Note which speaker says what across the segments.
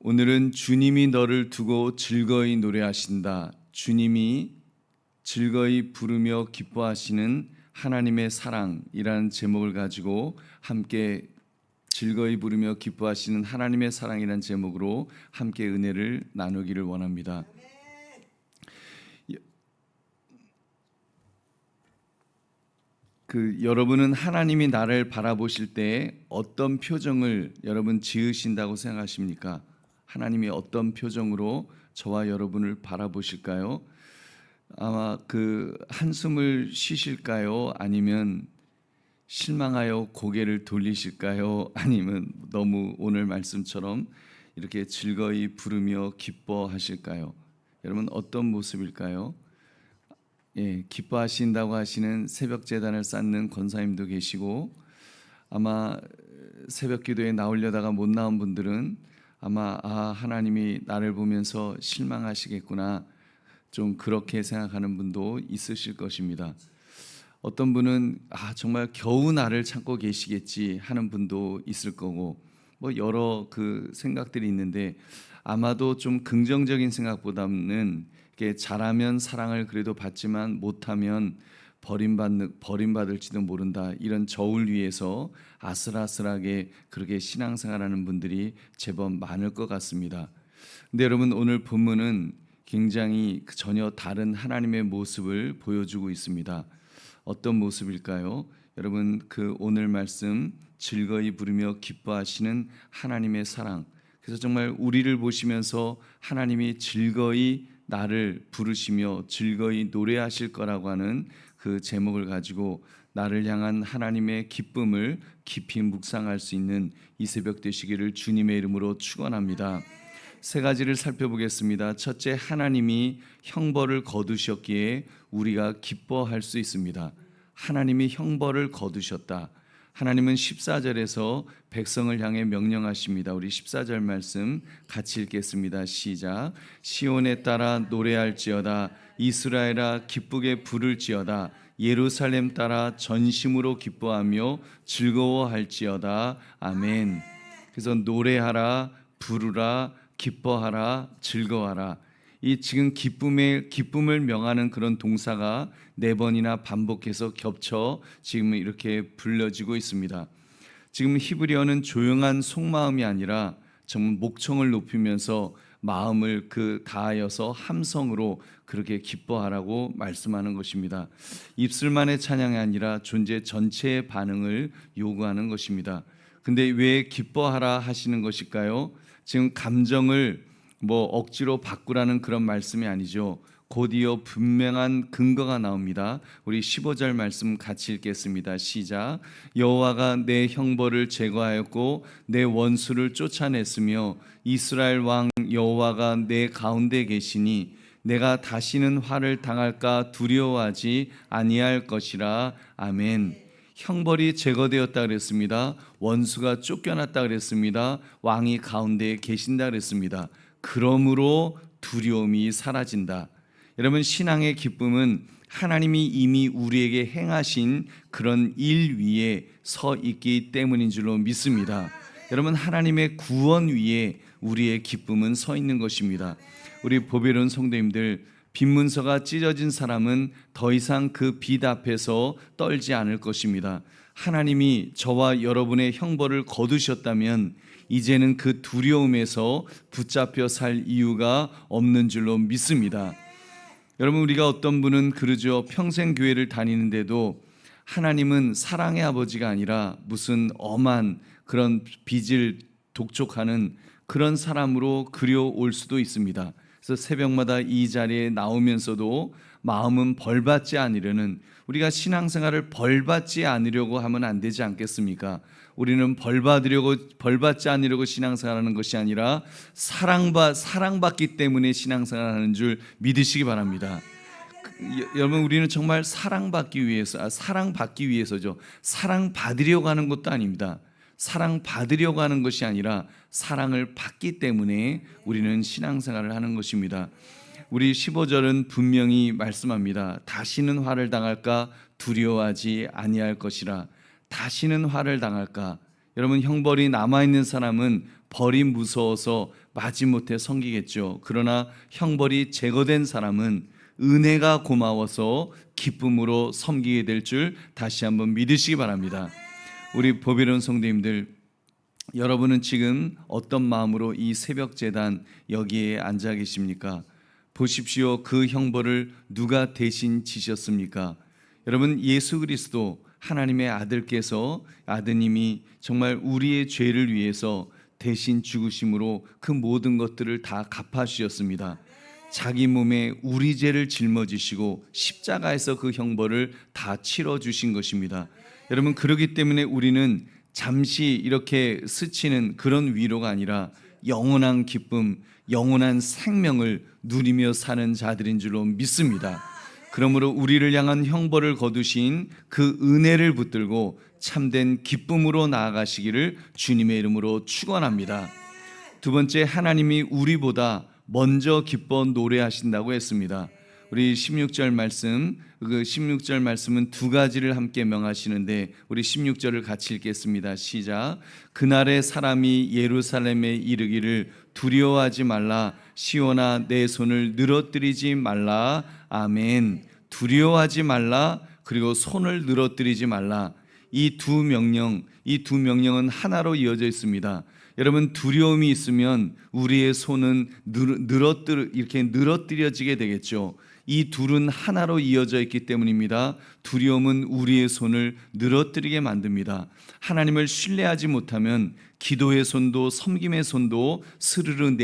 Speaker 1: 오늘은 주님이 너를 두고 즐거이 노래하신다. 주님이 즐거이 부르며 기뻐하시는 하나님의 사랑이라는 제목을 가지고 함께 즐거이 부르며 기뻐하시는 하나님의 사랑이라는 제목으로 함께 은혜를 나누기를 원합니다. 여러분은 하나님이 나를 바라보실 때 어떤 표정을 여러분 지으신다고 생각하십니까? 하나님이 어떤 표정으로 저와 여러분을 바라보실까요? 아마 한숨을 쉬실까요? 아니면 실망하여 고개를 돌리실까요? 아니면 너무 오늘 말씀처럼 이렇게 즐거이 부르며 기뻐하실까요? 여러분 어떤 모습일까요? 기뻐하신다고 하시는 새벽 제단을 쌓는 권사님도 계시고, 아마 새벽 기도에 나오려다가 못 나온 분들은 아마 하나님이 나를 보면서 실망하시겠구나, 좀 그렇게 생각하는 분도 있으실 것입니다. 어떤 분은 정말 겨우 나를 참고 계시겠지 하는 분도 있을 거고, 여러 생각들이 있는데, 아마도 좀 긍정적인 생각보다는 잘하면 사랑을 그래도 받지만 못하면 버림받을지도 모른다, 이런 저울 위에서 아슬아슬하게 그렇게 신앙생활하는 분들이 제법 많을 것 같습니다. 근데 여러분, 오늘 본문은 굉장히 전혀 다른 하나님의 모습을 보여주고 있습니다. 어떤 모습일까요? 여러분, 오늘 말씀 즐거이 부르며 기뻐하시는 하나님의 사랑, 그래서 정말 우리를 보시면서 하나님이 즐거이 나를 부르시며 즐거이 노래하실 거라고 하는 그 제목을 가지고 나를 향한 하나님의 기쁨을 깊이 묵상할 수 있는 이 새벽 되시기를 주님의 이름으로 축원합니다. 세 가지를 살펴보겠습니다. 첫째, 하나님이 형벌을 거두셨기에 우리가 기뻐할 수 있습니다. 하나님이 형벌을 거두셨다. 하나님은 14절에서 백성을 향해 명령하십니다. 우리 14절 말씀 같이 읽겠습니다. 시작. 시온에 따라 노래할지어다. 이스라엘아 기쁘게 부를지어다. 예루살렘 따라 전심으로 기뻐하며 즐거워할지어다. 아멘. 그래서 노래하라, 부르라, 기뻐하라, 즐거워하라. 이 지금 기쁨을 명하는 그런 동사가 4번이나 반복해서 겹쳐 지금 이렇게 불려지고 있습니다. 지금 히브리어는 조용한 속마음이 아니라 정말 목청을 높이면서 마음을 다하여서 함성으로 그렇게 기뻐하라고 말씀하는 것입니다. 입술만의 찬양이 아니라 존재 전체의 반응을 요구하는 것입니다. 근데 왜 기뻐하라 하시는 것일까요? 지금 감정을 억지로 바꾸라는 그런 말씀이 아니죠. 곧이어 분명한 근거가 나옵니다. 우리 15절 말씀 같이 읽겠습니다. 시작. 여호와가 내 형벌을 제거하였고 내 원수를 쫓아냈으며 이스라엘 왕 여호와가 내 가운데 계시니 내가 다시는 화를 당할까 두려워하지 아니할 것이라. 아멘. 형벌이 제거되었다 그랬습니다. 원수가 쫓겨났다 그랬습니다. 왕이 가운데에 계신다 그랬습니다. 그러므로 두려움이 사라진다. 여러분, 신앙의 기쁨은 하나님이 이미 우리에게 행하신 그런 일 위에 서 있기 때문인 줄로 믿습니다. 여러분, 하나님의 구원 위에 우리의 기쁨은 서 있는 것입니다. 우리 보배로운 성도님들, 빈문서가 찢어진 사람은 더 이상 그 빛 앞에서 떨지 않을 것입니다. 하나님이 저와 여러분의 형벌을 거두셨다면 이제는 그 두려움에서 붙잡혀 살 이유가 없는 줄로 믿습니다. 여러분, 우리가 어떤 분은 그러죠. 평생 교회를 다니는데도 하나님은 사랑의 아버지가 아니라 무슨 엄한 그런 빚을 독촉하는 그런 사람으로 그려올 수도 있습니다. 그래서 새벽마다 이 자리에 나오면서도 마음은 벌받지 않으려는, 우리가 신앙생활을 벌받지 않으려고 하면 안 되지 않겠습니까? 우리는 벌받지 않으려고 신앙생활하는 것이 아니라 사랑받기 때문에 신앙생활하는 줄 믿으시기 바랍니다. 여러분, 우리는 정말 사랑받기 위해서죠. 사랑받으려고 하는 것도 아닙니다. 사랑받으려고 하는 것이 아니라 사랑을 받기 때문에 우리는 신앙생활을 하는 것입니다. 우리 15절은 분명히 말씀합니다. 다시는 화를 당할까 두려워하지 아니할 것이라. 다시는 화를 당할까. 여러분, 형벌이 남아있는 사람은 벌이 무서워서 마지못해 섬기겠죠. 그러나 형벌이 제거된 사람은 은혜가 고마워서 기쁨으로 섬기게 될 줄 다시 한번 믿으시기 바랍니다. 우리 보배로운 성도님들, 여러분은 지금 어떤 마음으로 이 새벽 제단 여기에 앉아 계십니까? 보십시오. 그 형벌을 누가 대신 지셨습니까? 여러분, 예수 그리스도 하나님의 아들께서, 아드님이 정말 우리의 죄를 위해서 대신 죽으심으로 그 모든 것들을 다 갚아주셨습니다. 자기 몸에 우리 죄를 짊어지시고 십자가에서 그 형벌을 다 치러주신 것입니다. 여러분, 그렇기 때문에 우리는 잠시 이렇게 스치는 그런 위로가 아니라 영원한 기쁨, 영원한 생명을 누리며 사는 자들인 줄로 믿습니다. 그러므로 우리를 향한 형벌을 거두신 그 은혜를 붙들고 참된 기쁨으로 나아가시기를 주님의 이름으로 축원합니다. 두 번째, 하나님이 우리보다 먼저 기뻐 노래하신다고 했습니다. 우리 16절 말씀, 그 16절 말씀은 두 가지를 함께 명하시는데 우리 16절을 같이 읽겠습니다. 시작. 그날에 사람이 예루살렘에 이르기를 두려워하지 말라, 시온아 내 손을 늘어뜨리지 말라. 아멘. 두려워하지 말라, 그리고 손을 늘어뜨리지 말라. 이 두 명령은 하나로 이어져 있습니다. 여러분, 두려움이 있으면 우리의 손은 이렇게 늘어뜨려지게 되겠죠. 이 둘은 하나로 이어져 있기 때문입니다. 두려움은 우리의 손을 늘어뜨리게 만듭니다. 하나님을 신뢰하지 못하면 기도의 손도 섬김의 손도 스르르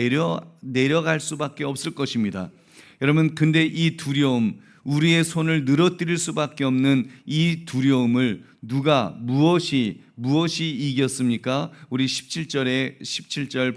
Speaker 1: 내려갈 수밖에 없을 것입니다. 여러분, 근데 이 두려움, 우리의 손을 늘어뜨릴 수밖에 없는 이 두려움을 누가 무엇이 이겼습니까? 우리 17절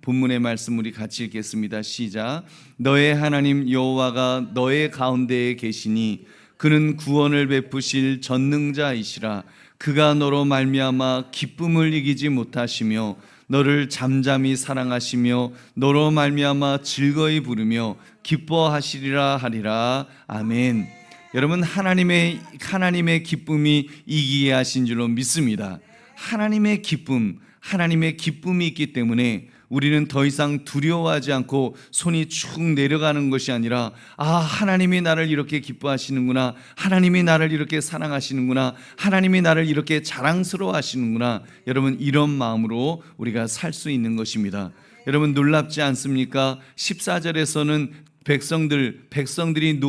Speaker 1: 본문의 말씀 우리 같이 읽겠습니다. 시작. 너의 하나님 여호와가 너의 가운데에 계시니 그는 구원을 베푸실 전능자이시라. 그가 너로 말미암아 기쁨을 이기지 못하시며 너를 잠잠히 사랑하시며 너로 말미암아 즐거이 부르며 기뻐하시리라 하리라. 아멘. 여러분, 하나님의 기쁨이 이기게 하신 줄로 믿습니다. 하나님의 기쁨이 있기 때문에 우리는 더 이상 두려워하지 않고 손이 쭉 내려가는 것이 아니라, 하나님이 나를 이렇게 기뻐하시는구나, 하나님이 나를 이렇게 사랑하시는구나, 하나님이 나를 이렇게 자랑스러워 하시는구나. 여러분, 이런 마음으로 우리가 살 수 있는 것입니다. 여러분, 놀랍지 않습니까? 14절에서는 백성들이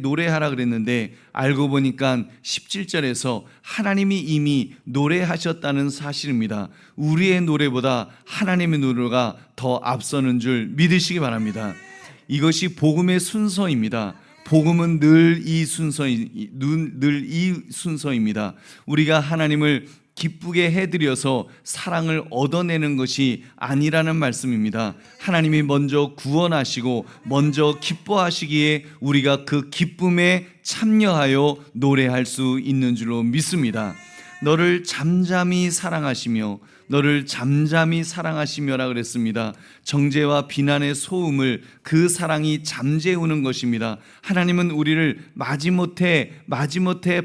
Speaker 1: 노래하라 그랬는데 알고 보니까 17절에서 하나님이 이미 노래하셨다는 사실입니다. 우리의 노래보다 하나님의 노래가 더 앞서는 줄 믿으시기 바랍니다. 이것이 복음의 순서입니다. 복음은 늘 이 순서입니다. 우리가 하나님을 기쁘게 해드려서 사랑을 얻어내는 것이 아니라는 말씀입니다. 하나님이 먼저 구원하시고 먼저 기뻐하시기에 우리가 그 기쁨에 참여하여 노래할 수 있는 줄로 믿습니다. 너를 잠잠히 사랑하시며라 그랬습니다. 정죄와 비난의 소음을 그 사랑이 잠재우는 것입니다. 하나님은 우리를 마지못해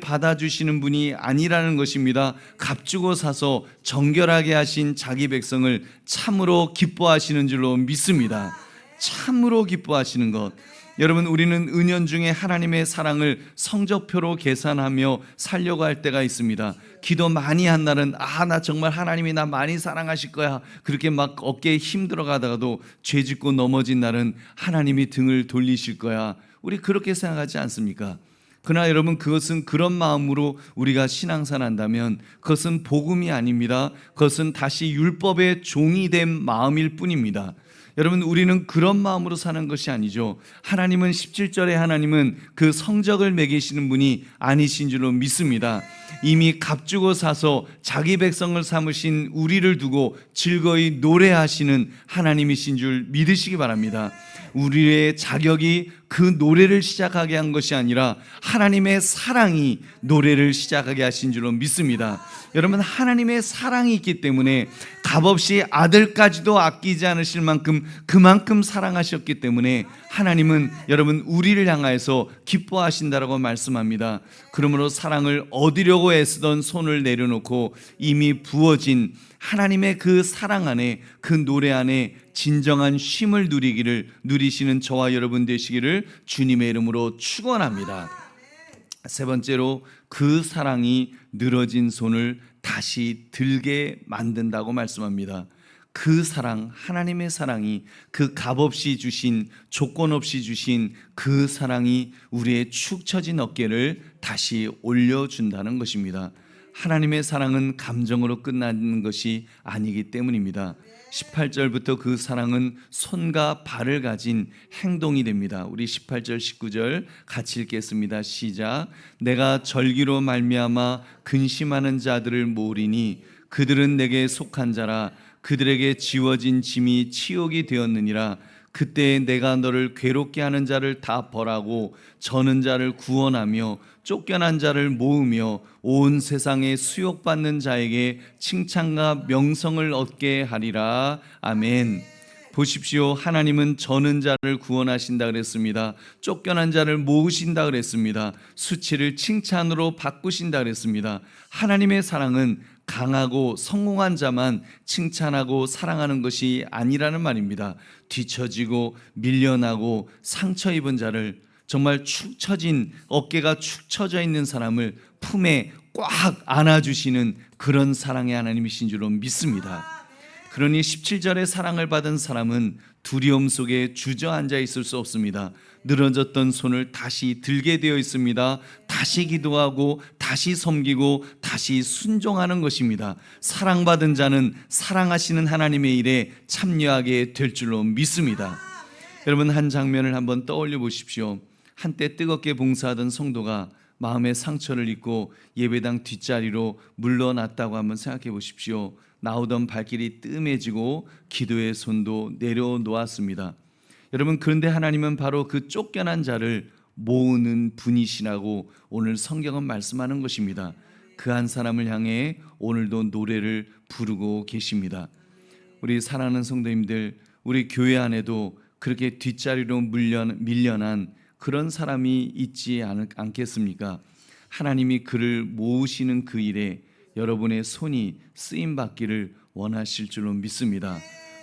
Speaker 1: 받아주시는 분이 아니라는 것입니다. 값주고 사서 정결하게 하신 자기 백성을 참으로 기뻐하시는 줄로 믿습니다. 참으로 기뻐하시는 것. 여러분, 우리는 은연중에 하나님의 사랑을 성적표로 계산하며 살려고 할 때가 있습니다. 기도 많이 한 날은 나 정말 하나님이 나 많이 사랑하실 거야, 그렇게 막 어깨에 힘들어 가다가도 죄 짓고 넘어진 날은 하나님이 등을 돌리실 거야, 우리 그렇게 생각하지 않습니까? 그러나 여러분, 그것은 그런 마음으로 우리가 신앙생활 한다면 그것은 복음이 아닙니다. 그것은 다시 율법의 종이 된 마음일 뿐입니다. 여러분, 우리는 그런 마음으로 사는 것이 아니죠. 하나님은 17절에 하나님은 그 성적을 매기시는 분이 아니신 줄로 믿습니다. 이미 값주고 사서 자기 백성을 삼으신 우리를 두고 즐거이 노래하시는 하나님이신 줄 믿으시기 바랍니다. 우리의 자격이 그 노래를 시작하게 한 것이 아니라 하나님의 사랑이 노래를 시작하게 하신 줄로 믿습니다. 여러분, 하나님의 사랑이 있기 때문에 값없이 아들까지도 아끼지 않으실 만큼 그만큼 사랑하셨기 때문에 하나님은 여러분 우리를 향하여서 기뻐하신다라고 말씀합니다. 그러므로 사랑을 얻으려고 애쓰던 손을 내려놓고 이미 부어진 하나님의 그 사랑 안에, 그 노래 안에 진정한 쉼을 누리시는 저와 여러분 되시기를 주님의 이름으로 축원합니다. 세 번째로, 그 사랑이 늘어진 손을 다시 들게 만든다고 말씀합니다. 그 사랑, 하나님의 사랑이, 그 값없이 주신, 조건 없이 주신 그 사랑이 우리의 축 처진 어깨를 다시 올려준다는 것입니다. 하나님의 사랑은 감정으로 끝나는 것이 아니기 때문입니다. 18절부터 그 사랑은 손과 발을 가진 행동이 됩니다. 우리 18절 19절 같이 읽겠습니다. 시작. 내가 절기로 말미암아 근심하는 자들을 모으리니 그들은 내게 속한 자라. 그들에게 지워진 짐이 치욕이 되었느니라. 그때 내가 너를 괴롭게 하는 자를 다 벌하고 저는 자를 구원하며 쫓겨난 자를 모으며 온 세상에 수욕받는 자에게 칭찬과 명성을 얻게 하리라. 아멘. 보십시오. 하나님은 저는 자를 구원하신다 그랬습니다. 쫓겨난 자를 모으신다 그랬습니다. 수치를 칭찬으로 바꾸신다 그랬습니다. 하나님의 사랑은 강하고 성공한 자만 칭찬하고 사랑하는 것이 아니라는 말입니다. 뒤처지고 밀려나고 상처 입은 자를, 정말 축 처진, 어깨가 축 처져 있는 사람을 품에 꽉 안아주시는 그런 사랑의 하나님이신 줄로 믿습니다. 그러니 17절의 사랑을 받은 사람은 두려움 속에 주저앉아 있을 수 없습니다. 늘어졌던 손을 다시 들게 되어 있습니다. 다시 기도하고 다시 섬기고 다시 순종하는 것입니다. 사랑받은 자는 사랑하시는 하나님의 일에 참여하게 될 줄로 믿습니다. 여러분, 한 장면을 한번 떠올려 보십시오. 한때 뜨겁게 봉사하던 성도가 마음의 상처를 입고 예배당 뒷자리로 물러났다고 한번 생각해 보십시오. 나오던 발길이 뜸해지고 기도의 손도 내려놓았습니다. 여러분, 그런데 하나님은 바로 그 쫓겨난 자를 모으는 분이시라고 오늘 성경은 말씀하는 것입니다. 그 한 사람을 향해 오늘도 노래를 부르고 계십니다. 우리 사랑하는 성도님들, 우리 교회 안에도 그렇게 뒷자리로 밀려난 그런 사람이 있지 않겠습니까? 하나님이 그를 모으시는 그 일에 여러분의 손이 쓰임받기를 원하실 줄로 믿습니다.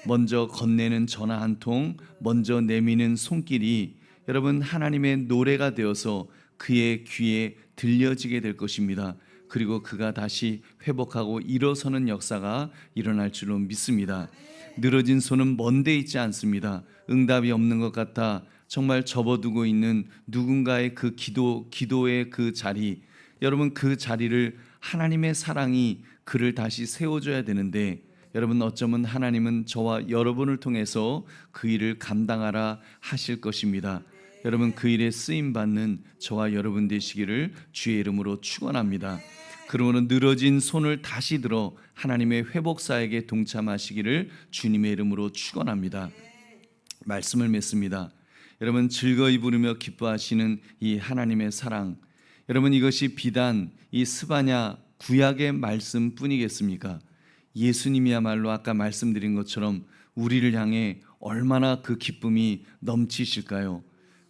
Speaker 1: 먼저 건네는 전화 한 통, 먼저 내미는 손길이 여러분 하나님의 노래가 되어서 그의 귀에 들려지게 될 것입니다. 그리고 그가 다시 회복하고 일어서는 역사가 일어날 줄로 믿습니다. 늘어진 손은 먼데 있지 않습니다. 응답이 없는 것 같아 정말 접어두고 있는 누군가의 그 기도의 그 자리, 여러분 그 자리를 하나님의 사랑이 그를 다시 세워줘야 되는데, 여러분 어쩌면 하나님은 저와 여러분을 통해서 그 일을 감당하라 하실 것입니다. 여러분 그 일에 쓰임받는 저와 여러분 되시기를 주의 이름으로 축원합니다. 그러므로 늘어진 손을 다시 들어 하나님의 회복사에게 동참하시기를 주님의 이름으로 축원합니다. 말씀을 맺습니다. 여러분, 즐거이 부르며 기뻐하시는 이 하나님의 사랑, 여러분 이것이 비단 이 스바냐 구약의 말씀뿐이겠습니까? 예수님이야말로 아까 말씀드린 것처럼 우리를 향해 얼마나 그 기쁨이 넘치실까요?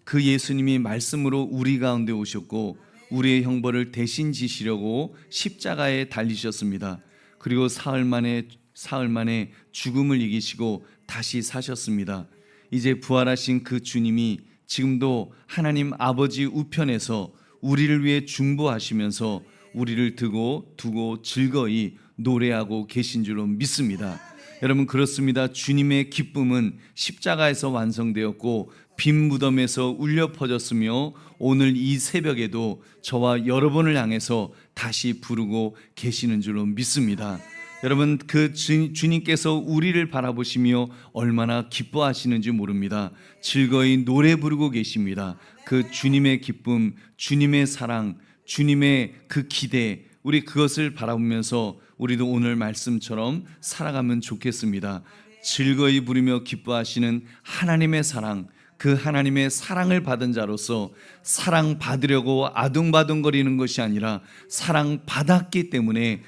Speaker 1: 그 예수님이 말씀으로 우리 가운데 오셨고 우리의 형벌을 대신 지시려고 십자가에 달리셨습니다. 그리고 사흘 만에 죽음을 이기시고 다시 사셨습니다. 이제 부활하신 그 주님이 지금도 하나님 아버지 우편에서 우리를 위해 중보하시면서 우리를 두고 즐거이 노래하고 계신 줄로 믿습니다. 여러분 그렇습니다. 주님의 기쁨은 십자가에서 완성되었고 빈 무덤에서 울려 퍼졌으며 오늘 이 새벽에도 저와 여러분을 향해서 다시 부르고 계시는 줄로 믿습니다. 여러분 그 주님께서 우리를 바라보시며 얼마나 기뻐하시는지 모릅니다. 즐거이 노래 부르고 계십니다. 그 주님의 기쁨, 주님의 사랑, 주님의 그 기대, 우리 그것을 바라보면서 우리도 오늘 말씀처럼 살아가면 좋겠습니다. 즐거이 부르며 기뻐하시는 하나님의 사랑, 그 하나님의 사랑을 받은 자로서 사랑받으려고 아둥바둥거리는 것이 아니라 사랑받았기 때문에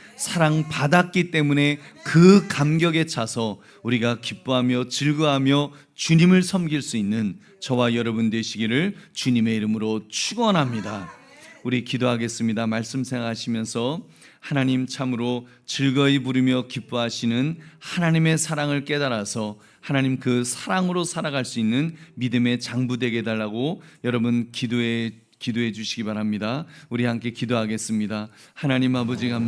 Speaker 1: 그 감격에 차서 우리가 기뻐하며 즐거워하며 주님을 섬길 수 있는 저와 여러분 되시기를 주님의 이름으로 축원합니다. 우리 기도하겠습니다. 말씀 생각하시면서 하나님 참으로 즐거이 부르며 기뻐하시는 하나님의 사랑을 깨달아서 하나님 그 사랑으로 살아갈 수 있는 믿음의 장부 되게 해달라고 여러분 기도해 주시기 바랍니다. 우리 함께 기도하겠습니다. 하나님 아버지 감사합니다.